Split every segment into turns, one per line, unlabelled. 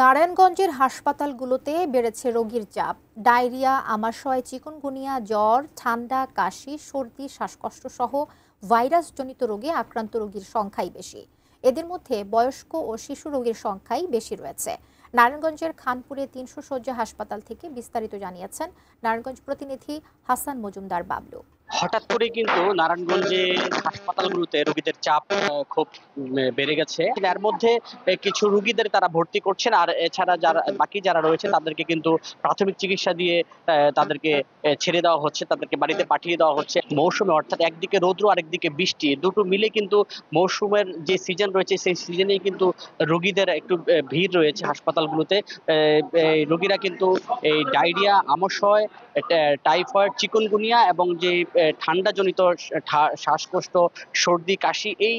নারায়ণগঞ্জের হাসপাতালগুলোতে বেড়েছে রোগীর চাপ। ডায়রিয়া, আমাশয়, চিকুনগুনিয়া, জ্বর, ঠান্ডা, কাশি, সর্দি, শ্বাসকষ্ট সহ ভাইরাসজনিত রোগে আক্রান্ত রোগীর সংখ্যাই বেশি। এদের মধ্যে বয়স্ক ও শিশু রোগীর সংখ্যাই বেশি রয়েছে। নারায়ণগঞ্জের খানপুরে ৩০০ শয্যা হাসপাতাল থেকে বিস্তারিত জানিয়েছেন নারায়ণগঞ্জ প্রতিনিধি হাসান মজুমদার বাবলু।
হঠাৎ করে কিন্তু নারায়ণগঞ্জে হাসপাতালগুলোতে রোগীদের চাপ খুব বেড়ে গেছে। এর মধ্যে কিছু রোগীদের তারা ভর্তি করছেন, আর এছাড়া বাকি যারা রয়েছে তাদেরকে কিন্তু প্রাথমিক চিকিৎসা দিয়ে তাদেরকে ছেড়ে দেওয়া হচ্ছে, তাদেরকে বাড়িতে পাঠিয়ে দেওয়া হচ্ছে। মৌসুমে অর্থাৎ একদিকে রৌদ্র আরেকদিকে বৃষ্টি, দুটো মিলে কিন্তু মৌসুমের যে সিজন রয়েছে সেই সিজনেই কিন্তু রোগীদের একটু ভিড় রয়েছে হাসপাতালগুলোতে। রোগীরা কিন্তু এই ডায়রিয়া, আমাশয়, টাইফয়েড, চিকুনগুনিয়া এবং যে ঠান্ডাজনিত শ্বাসকষ্ট, সর্দি, কাশি এই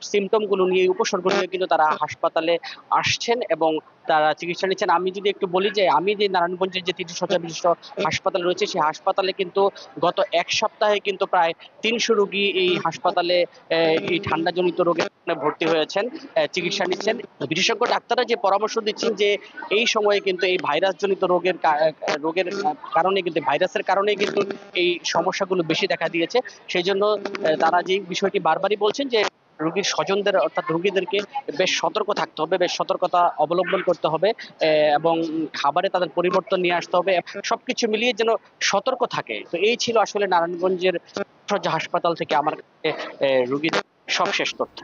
সিমটমগুলো নিয়ে, উপসর্গ নিয়ে কিন্তু তারা হাসপাতালে আসছেন এবং তারা চিকিৎসা নিচ্ছেন। আমি যদি একটু বলি যে আমি যে নারায়ণগঞ্জের যে ৩০০ শয্যা বিশিষ্ট হাসপাতাল রয়েছে সেই হাসপাতালে কিন্তু গত এক সপ্তাহে কিন্তু প্রায় ৩০০ রোগী এই হাসপাতালে এই ঠান্ডাজনিত রোগে ভর্তি হয়েছেন, চিকিৎসা নিচ্ছেন। বিশেষজ্ঞ ডাক্তাররা যে পরামর্শ দিচ্ছেন যে এই সময়ে কিন্তু এই ভাইরাসজনিত রোগের কারণে কিন্তু ভাইরাসের কারণে কিন্তু এই সমস্যাগুলো বেশি দেখা দিয়েছে। সেই জন্য তারা যে বিষয়টি বারবারই বলছেন যে রোগীর স্বজনদের অর্থাৎ রোগীদেরকে বেশ সতর্ক থাকতে হবে, বেশ সতর্কতা অবলম্বন করতে হবে এবং খাবারে তাদের পরিবর্তন নিয়ে আসতে হবে। সবকিছু মিলিয়ে যেন সতর্ক থাকে। তো এই ছিল আসলে নারায়ণগঞ্জের হাসপাতাল থেকে আমার কাছে রোগীদের সবশেষ তথ্য।